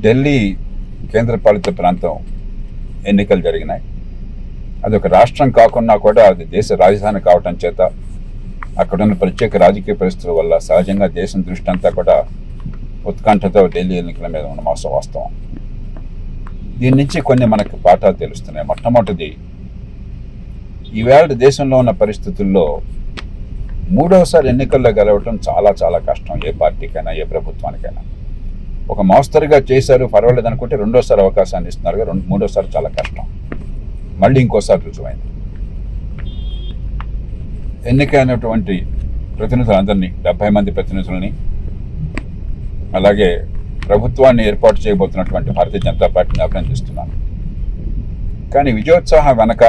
ఢిల్లీ కేంద్రపాలిత ప్రాంతం ఎన్నికలు జరిగినాయి. అది ఒక రాష్ట్రం కాకున్నా కూడా అది దేశ రాజధాని కావటం చేత అక్కడున్న ప్రత్యేక రాజకీయ పరిస్థితుల వల్ల సహజంగా దేశం దృష్టి అంతా కూడా ఉత్కంఠతో ఢిల్లీ ఎన్నికల మీద ఉన్న వాస్తవం. దీని నుంచి కొన్ని మనకు పాఠాలు తెలుస్తున్నాయి. మొట్టమొదటిది, ఈవేళ దేశంలో ఉన్న పరిస్థితుల్లో మూడవసారి ఎన్నికల్లో గెలవటం చాలా చాలా కష్టం. ఏ పార్టీకైనా ఏ ప్రభుత్వానికైనా. ఒక మోస్తరుగా చేశారు, పర్వాలేదు అనుకుంటే రెండోసారి అవకాశాన్ని ఇస్తున్నారు. మూడోసారి చాలా కష్టం. మళ్ళీ ఇంకోసారి రుజువైంది. ఎన్నికైనటువంటి ప్రతినిధులందరినీ, 70 మంది ప్రతినిధులని, అలాగే ప్రభుత్వాన్ని ఏర్పాటు చేయబోతున్నటువంటి భారతీయ జనతా పార్టీని అభినందిస్తున్నాను. కానీ విజయోత్సాహం వెనక,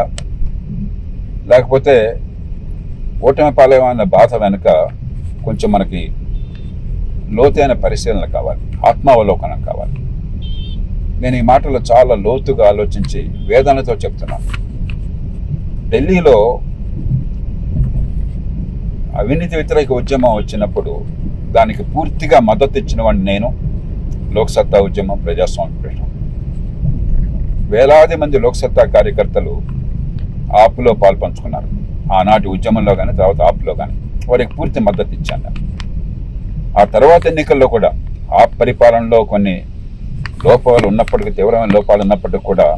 లేకపోతే ఓటమి పాలైన బాధ వెనుక కొంచెం మనకి లోతైన పరిశీలన కావాలి, ఆత్మావలోకనం కావాలి. నేను ఈ మాటలు చాలా లోతుగా ఆలోచించి వేదనతో చెప్తున్నాను. ఢిల్లీలో అవినీతి వ్యతిరేక ఉద్యమం వచ్చినప్పుడు దానికి పూర్తిగా మద్దతు ఇచ్చిన వాడిని నేను. లోక్సత్తా ఉద్యమం, ప్రజాస్వామ్య ఉద్యమం. వేలాది మంది లోక్సత్తా కార్యకర్తలు ఆప్లో పాల్పంచుకున్నారు. ఆనాటి ఉద్యమంలో కానీ తర్వాత ఆప్లో కానీ వారికి పూర్తి మద్దతు ఇచ్చాను. ఆ తర్వాత ఎన్నికల్లో కూడా ఆప్ పరిపాలనలో కొన్ని లోపాలు ఉన్నప్పటికీ, తీవ్రమైన లోపాలు ఉన్నప్పటికీ కూడా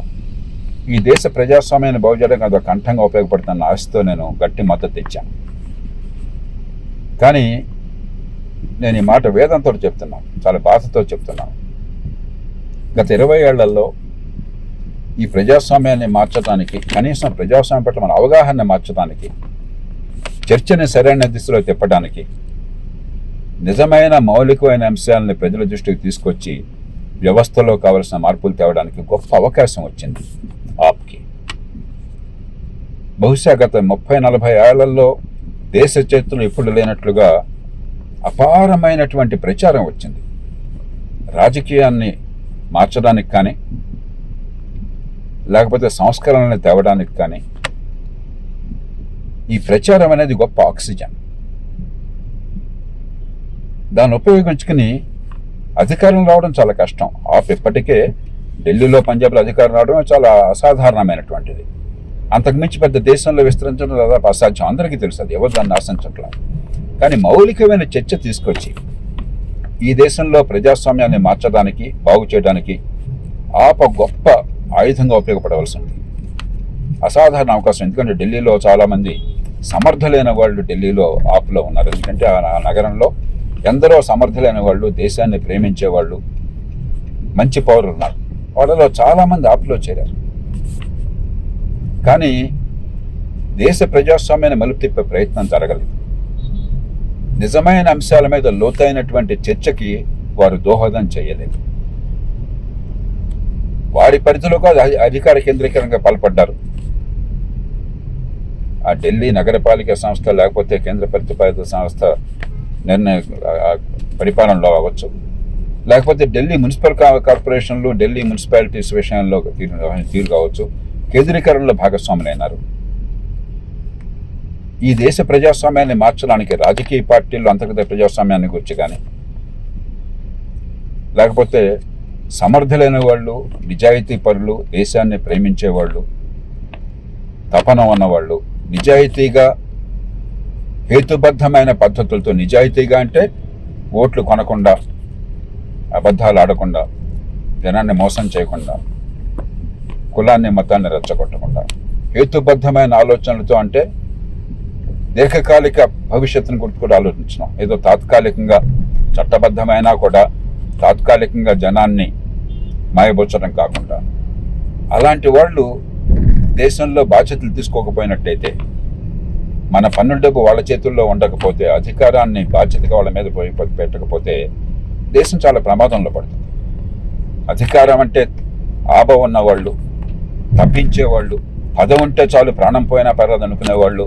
ఈ దేశ ప్రజాస్వామ్యాన్ని బాగుచేయడానికి అదొక కంఠంగా ఉపయోగపడుతున్న ఆశతో నేను గట్టి మద్దతు ఇచ్చాను. కానీ నేను ఈ మాట వేదంతో చెప్తున్నాను, చాలా బాధతో చెప్తున్నాను. గత 20 ఏళ్లలో ఈ ప్రజాస్వామ్యాన్ని మార్చడానికి, కనీసం ప్రజాస్వామ్యం పట్ల మన అవగాహన మార్చడానికి, చర్చని సరైన దిశలో తిప్పడానికి, నిజమైన మౌలికమైన అంశాలని ప్రజల దృష్టికి తీసుకొచ్చి వ్యవస్థలో కావలసిన మార్పులు తేవడానికి గొప్ప అవకాశం వచ్చింది ఆప్కి. బహుశా గత 30-40 ఏళ్లలో దేశ చరిత్రలో ఎప్పుడు లేనట్లుగా అపారమైనటువంటి ప్రచారం వచ్చింది. రాజకీయాన్ని మార్చడానికి కానీ, లేకపోతే సంస్కరణల్ని తేవడానికి కానీ ఈ ప్రచారం అనేది గొప్ప ఆక్సిజన్. దాన్ని ఉపయోగించుకుని అధికారం రావడం చాలా కష్టం. ఆప్ ఇప్పటికే ఢిల్లీలో, పంజాబ్లో అధికారం రావడం చాలా అసాధారణమైనటువంటిది. అంతకుమించి పెద్ద దేశంలో విస్తరించడం దాదాపు అసాధ్యం. అందరికీ తెలుసు, అది ఎవరు దాన్ని ఆశించట్లేదు. కానీ మౌలికమైన చర్చ తీసుకొచ్చి ఈ దేశంలో ప్రజాస్వామ్యాన్ని మార్చడానికి, బాగు చేయడానికి ఆప్ గొప్ప ఆయుధంగా ఉపయోగపడవలసి ఉంది. అసాధారణ అవకాశం. ఎందుకంటే ఢిల్లీలో చాలామంది సమర్థులైన వాళ్ళు ఢిల్లీలో ఆప్లో ఉన్నారు. ఎందుకంటే ఆ నగరంలో ఎందరో సమర్థులైన వాళ్ళు, దేశాన్ని ప్రేమించేవాళ్ళు, మంచి పౌరులు ఉన్నారు. వాళ్ళలో చాలామంది ఆప్లో చేరారు. కానీ దేశ ప్రజాస్వామ్యాన్ని మలుపు తిప్పే ప్రయత్నం జరగలేదు. నిజమైన అంశాల మీద లోతైనటువంటి చర్చకి వారు దోహదం చేయలేదు. వారి పరిధిలోకి అధికార కేంద్రీకరణగా పాల్పడ్డారు. ఆ ఢిల్లీ నగరపాలిక సంస్థ, లేకపోతే కేంద్ర ప్రతిపాదిత సంస్థ పరిపాలనలో అవ్వచ్చు, లేకపోతే ఢిల్లీ మున్సిపల్ కార్పొరేషన్లు, ఢిల్లీ మున్సిపాలిటీస్ విషయంలో తీరు కావచ్చు, కేంద్రీకరణలో భాగస్వాములైనారు. ఈ దేశ ప్రజాస్వామ్యాన్ని మార్చడానికి రాజకీయ పార్టీలు అంతర్గత ప్రజాస్వామ్యాన్ని గురించి కానీ, లేకపోతే సమర్థులైన వాళ్ళు, నిజాయితీ పరులు, దేశాన్ని ప్రేమించేవాళ్ళు, తపన ఉన్నవాళ్ళు, నిజాయితీగా హేతుబద్ధమైన పద్ధతులతో, నిజాయితీగా అంటే ఓట్లు కొనకుండా, అబద్ధాలు ఆడకుండా, జనాన్ని మోసం చేయకుండా, కులాన్ని మతాన్ని రెచ్చగొట్టకుండా, హేతుబద్ధమైన ఆలోచనలతో అంటే దీర్ఘకాలిక భవిష్యత్తును గురించి కూడా ఆలోచించడం. ఏదో తాత్కాలికంగా చట్టబద్ధమైనా కూడా తాత్కాలికంగా జనాన్ని మాయబొచ్చడం కాకుండా, అలాంటి వాళ్ళు దేశంలో బాధ్యతలు తీసుకోకపోయినట్టయితే, మన పన్నుల డబ్బు వాళ్ళ చేతుల్లో ఉండకపోతే, అధికారాన్ని బాధ్యతగా వాళ్ళ మీద పెట్టకపోతే దేశం చాలా ప్రమాదంలో పడుతుంది. అధికారం అంటే ఆబ ఉన్నవాళ్ళు, తప్పించేవాళ్ళు, పదవి ఉంటే చాలు ప్రాణం పోయినా పర్వాలేదు అనుకునేవాళ్ళు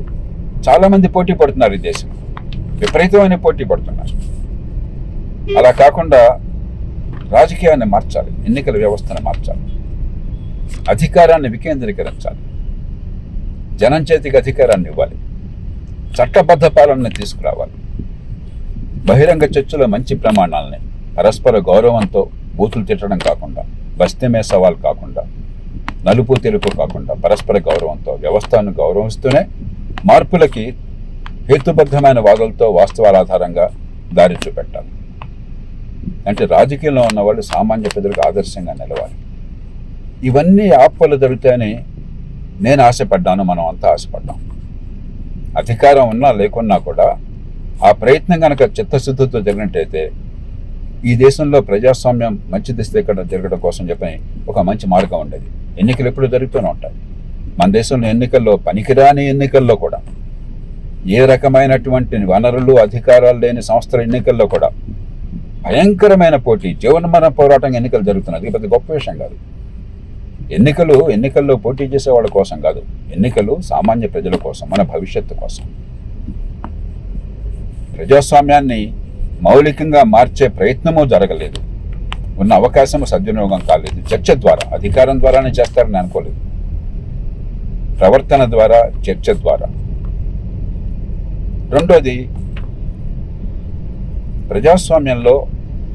చాలామంది పోటీ పడుతున్నారు. ఈ దేశం విపరీతమైన పోటీ పడుతున్నారు. అలా కాకుండా రాజకీయాన్ని మార్చాలి, ఎన్నికల వ్యవస్థను మార్చాలి, అధికారాన్ని వికేంద్రీకరించాలి, జనం చేతికి అధికారాన్ని ఇవ్వాలి, చట్టబద్ధ పాలనని తీసుకురావాలి, బహిరంగ చర్చలో మంచి ప్రమాణాలని, పరస్పర గౌరవంతో బూతులు తిట్టడం కాకుండా, బస్తీ మే సవాల్ కాకుండా, నలుపు తెలుపు కాకుండా పరస్పర గౌరవంతో వ్యవస్థను గౌరవిస్తూనే మార్పులకి హేతుబద్ధమైన వాదులతో వాస్తవాల ఆధారంగా దారి చూపెట్టాలి. అంటే రాజకీయంలో ఉన్న వాళ్ళు సామాన్య ప్రజలకు ఆదర్శంగా నిలవాలి. ఇవన్నీ ఆపలు జరుగుతాయని నేను ఆశపడ్డాను, మనం అంతా ఆశపడ్డాం. అధికారం ఉన్నా లేకున్నా కూడా ఆ ప్రయత్నం కనుక చిత్తశుద్ధితో జరిగినట్టయితే ఈ దేశంలో ప్రజాస్వామ్యం మంచి దిశ జరగడం కోసం చెప్పని ఒక మంచి మార్గం ఉండేది. ఎన్నికలు ఎప్పుడు జరుగుతూనే ఉంటాయి. మన దేశంలో ఎన్నికల్లో, పనికిరాని ఎన్నికల్లో కూడా, ఏ రకమైనటువంటి వనరులు అధికారాలు లేని సంస్థల ఎన్నికల్లో కూడా భయంకరమైన పోటీ, జీవనమరణ పోరాటం ఎన్నికలు జరుగుతున్నది. పెద్ద గొప్ప విషయం కాదు. ఎన్నికల్లో పోటీ చేసే వాళ్ళ కోసం కాదు, ఎన్నికలు సామాన్య ప్రజల కోసం, మన భవిష్యత్తు కోసం. ప్రజాస్వామ్యాన్ని మౌలికంగా మార్చే ప్రయత్నమూ జరగలేదు, ఉన్న అవకాశము సద్వినియోగం కాలేదు. చర్చ ద్వారా, అధికారం ద్వారానే చేస్తారని అనుకోలేదు, ప్రవర్తన ద్వారా, చర్చ ద్వారా. రెండోది, ప్రజాస్వామ్యంలో,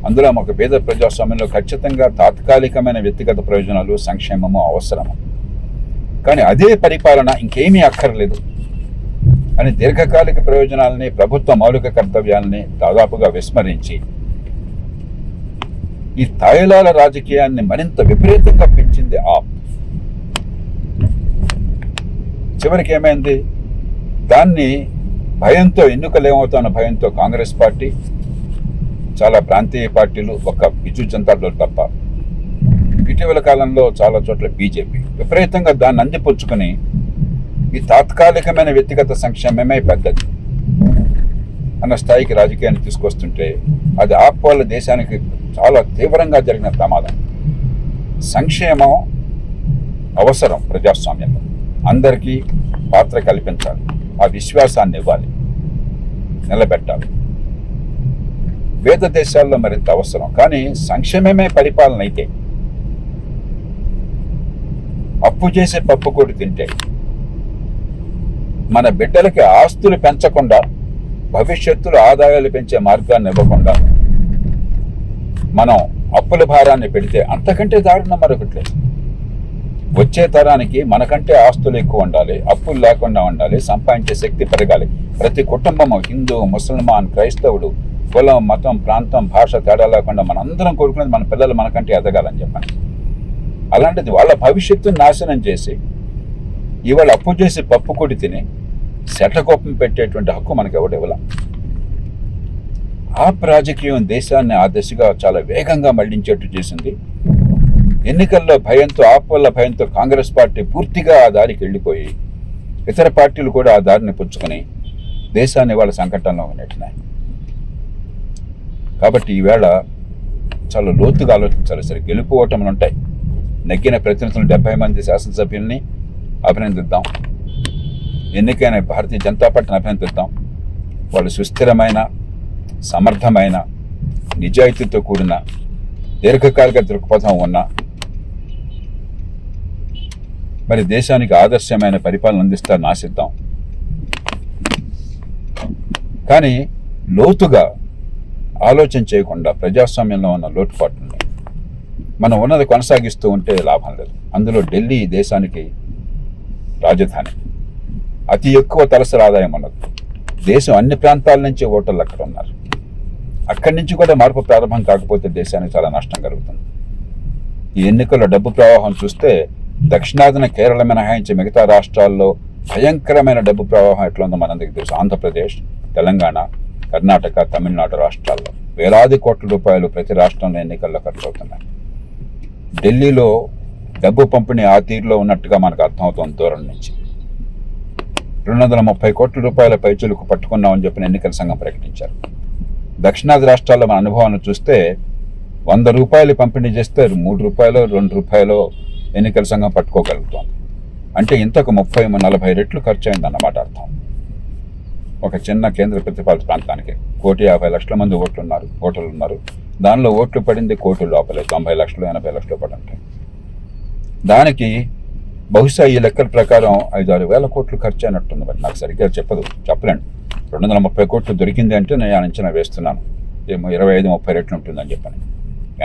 అందులో ఒక పేద ప్రజాస్వామ్యంలో ఖచ్చితంగా తాత్కాలికమైన వ్యక్తిగత ప్రయోజనాలు, సంక్షేమము అవసరము. కానీ అదే పరిపాలన ఇంకేమీ అక్కర్లేదు అని దీర్ఘకాలిక ప్రయోజనాలని, ప్రభుత్వ మౌలిక కర్తవ్యాలని దాదాపుగా విస్మరించి ఈ తాయిలాల రాజకీయాన్ని మరింత విపరీతంగా పెంచింది ఆప్. చివరికి ఏమైంది? దాన్ని భయంతో, ఎన్నికలు ఏమవుతామన్న భయంతో కాంగ్రెస్ పార్టీ, చాలా ప్రాంతీయ పార్టీలు, ఒక బిజు జనతా దళ్ తప్ప, ఇటీవల కాలంలో చాలా చోట్ల బీజేపీ విపరీతంగా దాన్ని అందిపుచ్చుకొని ఈ తాత్కాలికమైన వ్యక్తిగత సంక్షేమమే పెద్దది అన్న స్థాయికి రాజకీయాన్ని తీసుకొస్తుంటే అది ఆప్ వల్ల దేశానికి చాలా తీవ్రంగా జరిగిన ప్రమాదం. సంక్షేమం అవసరం ప్రజాస్వామ్యంలో, అందరికీ పాత్ర కల్పించాలి, ఆ విశ్వాసాన్ని ఇవ్వాలి, నిలబెట్టాలి. వేద దేశాల్లో మరింత అవసరం. కానీ సంక్షేమమే పరిపాలన అయితే, అప్పు చేసే పప్పు కూడా తింటే, మన బిడ్డలకి ఆస్తులు పెంచకుండా, భవిష్యత్తులో ఆదాయాలు పెంచే మార్గాన్ని ఇవ్వకుండా మనం అప్పుల భారాన్ని పెడితే అంతకంటే దారుణం మరొకటి లేదు. వచ్చే తరానికి మనకంటే ఆస్తులు ఎక్కువ ఉండాలి, అప్పులు లేకుండా ఉండాలి, సంపాదించే శక్తి పెరగాలి. ప్రతి కుటుంబము, హిందూ, ముసల్మాన్, క్రైస్తవుడు, కులం, మతం, ప్రాంతం, భాష తేడా లేకుండా మనందరం కోరుకునేది మన పిల్లలు మనకంటే ఎదగాలని చెప్పండి. అలాంటిది వాళ్ళ భవిష్యత్తును నాశనం చేసి ఇవాళ అప్పు చేసి పప్పు కొడి తిని శటకోపం పెట్టేటువంటి హక్కు మనకు ఎవరు ఇవ్వాల. ఆప్ రాజకీయం దేశాన్ని ఆ దిశగా చాలా వేగంగా మళ్లించేట్టు చేసింది. ఎన్నికల్లో భయంతో, ఆప్ వల్ల భయంతో కాంగ్రెస్ పార్టీ పూర్తిగా ఆ దారికి వెళ్ళిపోయి ఇతర పార్టీలు కూడా ఆ దారిని పుచ్చుకొని దేశాన్ని వాళ్ళ సంకటంలో నెట్టినాయి. కాబట్టి ఈవేళ చాలా లోతుగా ఆలోచించాలి. సరే, గెలుపు ఓటములు ఉంటాయి. నెగ్గిన ప్రతినిధులు 70 మంది శాసనసభ్యుల్ని అభినందిద్దాం, ఎన్నికైన భారతీయ జనతా పార్టీని అభినందిద్దాం. వాళ్ళు సుస్థిరమైన, సమర్థమైన, నిజాయితీతో కూడిన, దీర్ఘకాలిక దృక్పథం ఉన్న, మరి దేశానికి ఆదర్శమైన పరిపాలన అందిస్తారని ఆశిద్దాం. కానీ లోతుగా ఆలోచన చేయకుండా ప్రజాస్వామ్యంలో ఉన్న లోటుపాట్లని మనం ఉన్నది కొనసాగిస్తూ ఉంటే లాభం లేదు. అందులో ఢిల్లీ దేశానికి రాజధాని, అతి ఎక్కువ తలసరి ఆదాయం ఉన్నది. దేశం అన్ని ప్రాంతాల నుంచి ఓటర్లు అక్కడ ఉన్నారు. అక్కడి నుంచి కూడా మార్పు ప్రారంభం కాకపోతే దేశానికి చాలా నష్టం కలుగుతుంది. ఈ ఎన్నికల్లో డబ్బు ప్రవాహం చూస్తే దక్షిణాదిన కేరళ మినహాయించి మిగతా రాష్ట్రాల్లో భయంకరమైన డబ్బు ప్రవాహం ఎట్లా ఉందో మనందరికీ తెలుసు. ఆంధ్రప్రదేశ్, తెలంగాణ, కర్ణాటక, తమిళనాడు రాష్ట్రాల్లో వేలాది కోట్ల రూపాయలు ప్రతి రాష్ట్రంలో ఎన్నికల్లో ఖర్చు అవుతున్నాయి. ఢిల్లీలో డబ్బు పంపిణీ ఆ తీరులో ఉన్నట్టుగా మనకు అర్థమవుతుంది దూరం నుంచి. 230 కోట్ల రూపాయల పైచులకు పట్టుకున్నామని చెప్పిన ఎన్నికల సంఘం ప్రకటించారు. దక్షిణాది రాష్ట్రాల్లో మన అనుభవాన్ని చూస్తే 100 రూపాయలు పంపిణీ చేస్తే 3 రూపాయలు 2 రూపాయలు ఎన్నికల సంఘం పట్టుకోగలుగుతోంది. అంటే ఇంతకు 30-40 రెట్లు ఖర్చు అయిందన్నమాట అర్థం. ఒక చిన్న కేంద్ర ప్రతిపాదిత ప్రాంతానికి 1,50,00,000 మంది ఓటర్లు ఉన్నారు. దానిలో ఓట్లు పడింది కోటి లోపలే, 90 లక్షలు 80 లక్షలు పడి ఉంటాయి. దానికి బహుశా ఈ లెక్కల ప్రకారం 5-6 వేల కోట్లు ఖర్చు అయినట్టుంది. మరి నాకు సరిగ్గా చెప్పలేండి. 230 కోట్లు దొరికింది అంటే నేను అంచనా వేస్తున్నాను, 25-30 రెట్లు ఉంటుందని చెప్పని.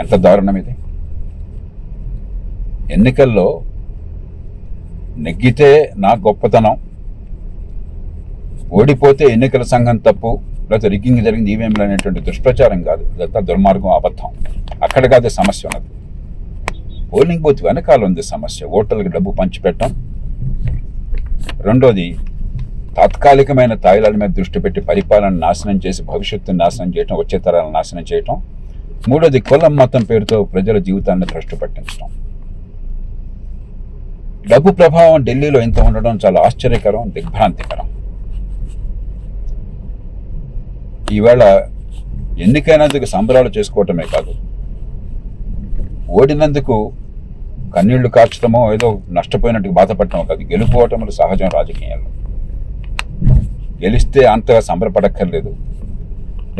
ఎంత దారుణం ఇది! ఎన్నికల్లో నెగ్గితే నా గొప్పతనం, ఓడిపోతే ఎన్నికల సంఘం తప్పు, లేకపోతే రిగ్గింగ్ జరిగింది ఈవీఎంలు అనేటువంటి దుష్ప్రచారం కాదు. ఇదంతా దుర్మార్గం, అబద్ధం. అక్కడ కాదు సమస్య ఉన్నది. పోలింగ్ బూత్ వెనకాల ఉంది సమస్య. ఓటర్లకు డబ్బు పంచిపెట్టడం. రెండోది, తాత్కాలికమైన తాయిలాల మీద దృష్టి పెట్టి పరిపాలన నాశనం చేసి భవిష్యత్తును నాశనం చేయటం, వచ్చే తరాలను నాశనం చేయటం. మూడోది, కులం మతం పేరుతో ప్రజల జీవితాన్ని భ్రష్టు పట్టించడం. డబ్బు ప్రభావం ఢిల్లీలో ఇంత ఉండడం చాలా ఆశ్చర్యకరం, దిగ్భ్రాంతికరం. ఈవేళ ఎన్నికైనందుకు సంబరాలు చేసుకోవటమే కాదు, ఓడినందుకు కన్నీళ్లు కార్చడమో ఏదో నష్టపోయినట్టుగా బాధపడటమో కాదు. గెలుపోవటములు సహజం రాజకీయాల్లో. గెలిస్తే అంతగా సంబరపడక్కర్లేదు.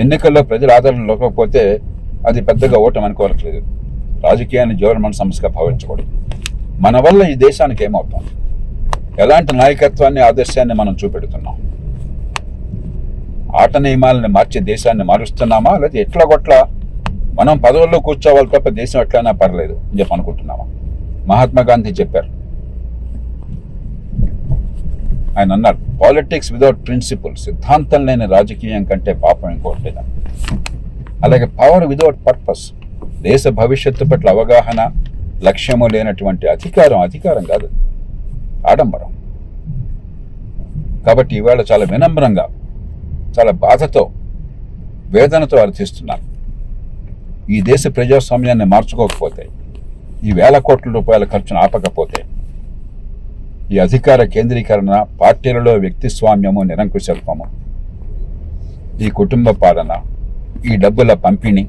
ఎన్నికల్లో ప్రజల ఆదరణ లేకపోతే అది పెద్దగా ఓటం అనుకోవట్లేదు. రాజకీయాన్ని జీవనమైన సమస్యగా భావించకూడదు. మన వల్ల ఈ దేశానికి ఏమవుతుంది, ఎలాంటి నాయకత్వాన్ని, ఆదర్శాన్ని మనం చూపెడుతున్నాం? ఆట నియమాలని మార్చి దేశాన్ని మారుస్తున్నామా, లేదా ఎట్లా కొట్లా మనం పదవుల్లో కూర్చోవాలి తప్ప దేశం ఎట్లయినా పర్లేదు అని చెప్పి అనుకుంటున్నామా? మహాత్మా గాంధీ చెప్పారు. ఆయన అన్నారు, పాలిటిక్స్ వితౌట్ ప్రిన్సిపల్, సిద్ధాంతం లేని రాజకీయం కంటే పాపం ఇంకోటి లేదని. అలాగే పవర్ వితౌట్ పర్పస్, దేశ భవిష్యత్తు పట్ల అవగాహన, లక్ష్యము లేనటువంటి అధికారం కాదు, ఆడంబరం. కాబట్టి ఈవేళ చాలా వినమ్రంగా, చాలా బాధతో, వేదనతో అర్థిస్తున్నారు. ఈ దేశ ప్రజాస్వామ్యాన్ని మార్చుకోకపోతే, ఈ వేల కోట్ల రూపాయల ఖర్చును ఆపకపోతే, ఈ అధికార కేంద్రీకరణ, పార్టీలలో వ్యక్తిస్వామ్యము, నిరంకుశత్వము, ఈ కుటుంబ పాలన, ఈ డబ్బుల పంపిణీ,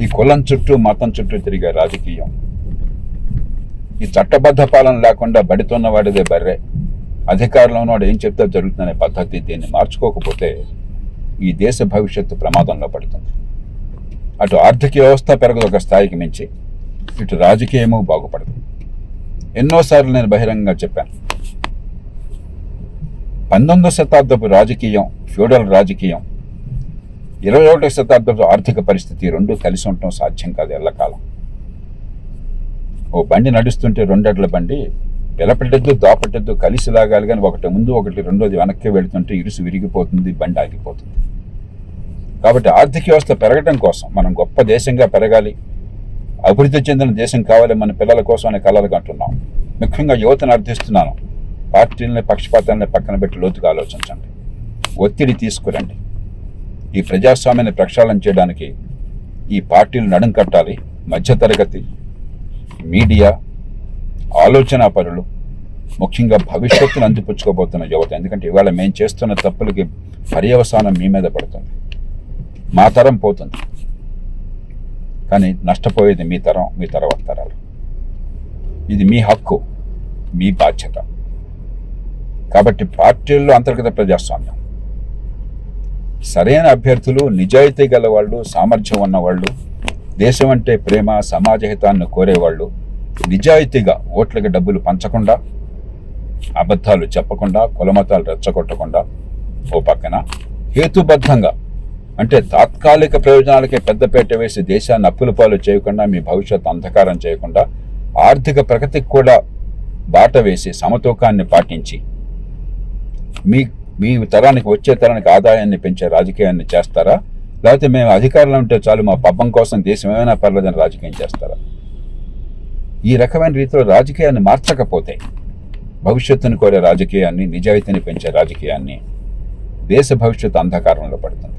ఈ కులం చుట్టూ మతం చుట్టూ తిరిగే రాజకీయం, ఈ చట్టబద్ధ పాలన లేకుండా బడితున్న వాడిదే బర్రె, అధికారంలో ఉన్నవాడు ఏం చెప్తే జరుగుతుందనే పద్ధతి, దీన్ని మార్చుకోకపోతే ఈ దేశ భవిష్యత్తు ప్రమాదంలో పడుతుంది. అటు ఆర్థిక వ్యవస్థ పెరగదు ఒక స్థాయికి మించి, ఇటు రాజకీయము బాగుపడదు. ఎన్నోసార్లు నేను బహిరంగంగా చెప్పాను, 19వ శతాబ్దపు రాజకీయం, ఫ్యూడల్ రాజకీయం, 21వ శతాబ్దపు ఆర్థిక పరిస్థితి రెండూ కలిసి ఉండటం సాధ్యం కాదు ఎల్లకాలం. ఓ బండి నడుస్తుంటే రెండడ్ల బండి వెలపెట్టద్దు, దాపట్టద్దు, కలిసి లాగాలి. కానీ ఒకటి ముందు ఒకటి రెండోది వెనక్కి వెళుతుంటే ఇరుసు విరిగిపోతుంది, బండి ఆగిపోతుంది. కాబట్టి ఆర్థిక వ్యవస్థ పెరగడం కోసం, మనం గొప్ప దేశంగా పెరగాలి, అభివృద్ధి చెందిన దేశం కావాలి మన పిల్లల కోసం అనే కలలుగా అంటున్నాం. ముఖ్యంగా యువతను అర్థిస్తున్నాను, పార్టీలని, పక్షపాతాలని పక్కన పెట్టి లోతుగా ఆలోచించండి, ఒత్తిడి తీసుకురండి. ఈ ప్రజాస్వామ్యాన్ని ప్రక్షాళన చేయడానికి ఈ పార్టీలు నడుం కట్టాలి. మధ్యతరగతి, మీడియా, ఆలోచనా పరులు, ముఖ్యంగా భవిష్యత్తును అందిపుచ్చుకోబోతున్న యువత. ఎందుకంటే ఇవాళ మేము చేస్తున్న తప్పులకి పర్యవసానం మీ మీద పడుతుంది. మా తరం పోతుంది, కానీ నష్టపోయేది మీ తరం, మీ తర్వాత తరాలు. ఇది మీ హక్కు, మీ బాధ్యత. కాబట్టి పార్టీల్లో అంతర్గత ప్రజాస్వామ్యం, సరైన అభ్యర్థులు, నిజాయితీ గలవాళ్ళు, సామర్థ్యం ఉన్నవాళ్ళు, దేశం అంటే ప్రేమ, సమాజహితాన్ని కోరేవాళ్ళు, నిజాయితీగా ఓట్లకి డబ్బులు పంచకుండా, అబద్ధాలు చెప్పకుండా, కులమతాలు రెచ్చగొట్టకుండా, ఓ పక్కన హేతుబద్ధంగా, అంటే తాత్కాలిక ప్రయోజనాలకే పెద్దపేట వేసి దేశాన్ని అప్పుల పాలు చేయకుండా, మీ భవిష్యత్తు అంధకారం చేయకుండా, ఆర్థిక ప్రగతికి కూడా బాట వేసి సమతూకాన్ని పాటించి మీ తరానికి, వచ్చే తరానికి ఆదాయాన్ని పెంచే రాజకీయాన్ని చేస్తారా? లేకపోతే మేము అధికారంలో ఉంటే చాలు, మా పబ్బం కోసం దేశం ఏమైనా పర్లేదని రాజకీయం చేస్తారా? ఈ రకమైన రీతిలో రాజకీయాన్ని మార్చకపోతే, భవిష్యత్తును కోరే రాజకీయాన్ని, నిజాయితీని పెంచే రాజకీయాన్ని, దేశ భవిష్యత్తు అంధకారంలో పడుతుంది.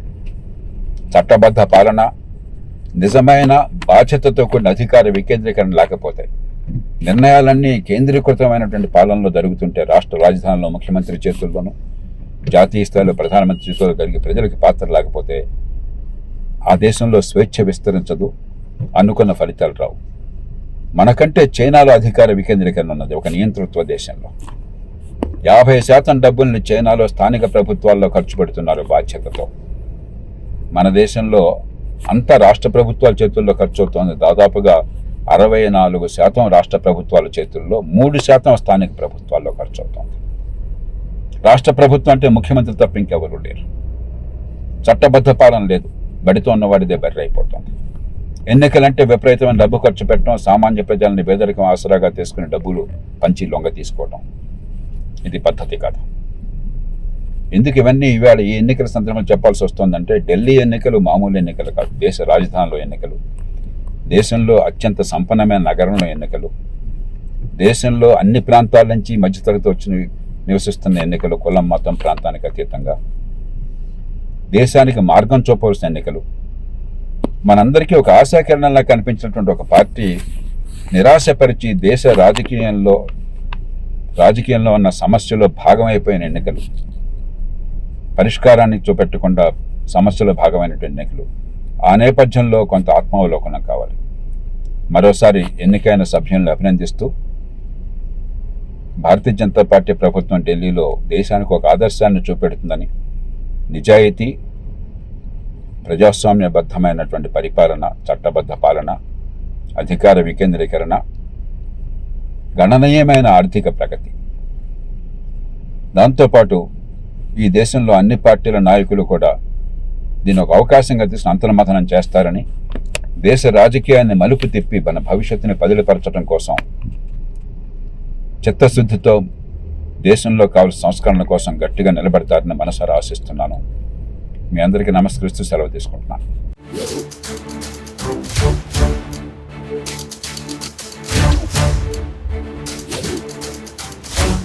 చట్టబద్ధ పాలన, నిజమైన బాధ్యతతో కూడిన అధికార వికేంద్రీకరణ లేకపోతే, నిర్ణయాలన్నీ కేంద్రీకృతమైనటువంటి పాలనలో జరుగుతుంటే, రాష్ట్ర రాజధానిలో ముఖ్యమంత్రి చేతుల్లోనూ, జాతీయ స్థాయిలో ప్రధానమంత్రి చేతుల్లో కలిగి ప్రజలకి పాత్ర లేకపోతే ఆ దేశంలో స్వేచ్ఛ విస్తరించదు, అనుకున్న ఫలితాలు రావు. మనకంటే చైనాలో అధికార వికేంద్రీకరణ ఉన్నది, ఒక నియంతృత్వ దేశంలో. 50% డబ్బుల్ని చైనాలో స్థానిక ప్రభుత్వాల్లో ఖర్చు పెడుతున్నారు బాధ్యతతో. మన దేశంలో అంతా రాష్ట్ర ప్రభుత్వాల చేతుల్లో ఖర్చు అవుతోంది. దాదాపుగా 64% రాష్ట్ర ప్రభుత్వాల చేతుల్లో, 3% స్థానిక ప్రభుత్వాల్లో ఖర్చు అవుతోంది. రాష్ట్ర ప్రభుత్వం అంటే ముఖ్యమంత్రి తప్ప ఇంకెవరూ లేరు. చట్టబద్ధ పాలన లేదు, బడితో ఉన్నవాడిదే బర్రె అయిపోతుంది. ఎన్నికలంటే విపరీతమైన డబ్బు ఖర్చు పెట్టడం, సామాన్య ప్రజల్ని పేదరికం ఆసరాగా తీసుకుని డబ్బులు పంచి లొంగ తీసుకోవడం, ఇది పద్ధతి కాదు. ఎందుకు ఇవన్నీ ఇవాళ ఈ ఎన్నికల సందర్భంగా చెప్పాల్సి వస్తుందంటే, ఢిల్లీ ఎన్నికలు మామూలు ఎన్నికలు కాదు, దేశ రాజధానిలో ఎన్నికలు, దేశంలో అత్యంత సంపన్నమైన నగరంలో ఎన్నికలు, దేశంలో అన్ని ప్రాంతాల నుంచి మధ్యతరగతి వచ్చి నివసిస్తున్న ఎన్నికలు, కులం మతం ప్రాంతానికి అతీతంగా దేశానికి మార్గం చూపవలసిన ఎన్నికలు. మనందరికీ ఒక ఆశాకిరణంలా కనిపించినటువంటి ఒక పార్టీ నిరాశపరిచి దేశ రాజకీయంలో ఉన్న సమస్యలో భాగమైపోయిన ఎన్నికలు, పరిష్కారాన్ని చూపెట్టకుండా సమస్యలో భాగమైనటువంటి ఎన్నికలు. ఆ నేపథ్యంలో కొంత ఆత్మావలోకనం కావాలి. మరోసారి ఎన్నికైన సభ్యులను అభినందిస్తూ, భారతీయ జనతా పార్టీ ప్రభుత్వం ఢిల్లీలో దేశానికి ఒక ఆదర్శాన్ని చూపెడుతుందని, నిజాయితీ, ప్రజాస్వామ్యబద్ధమైనటువంటి పరిపాలన, చట్టబద్ధ పాలన, అధికార వికేంద్రీకరణ, గణనీయమైన ఆర్థిక ప్రగతి, దాంతోపాటు ఈ దేశంలో అన్ని పార్టీల నాయకులు కూడా దీన్ని ఒక అవకాశంగా తీసుకుని అంతర్మథనం చేస్తారని, దేశ రాజకీయాన్ని మలుపు తిప్పి మన భవిష్యత్తుని పదిలపరచడం కోసం చిత్తశుద్ధితో దేశంలో కావాల్సిన సంస్కరణ కోసం గట్టిగా నిలబడతారని మనసారా ఆశిస్తున్నాను. మీ అందరికీ నమస్కరిస్తూ సెలవు తీసుకుంటున్నాను.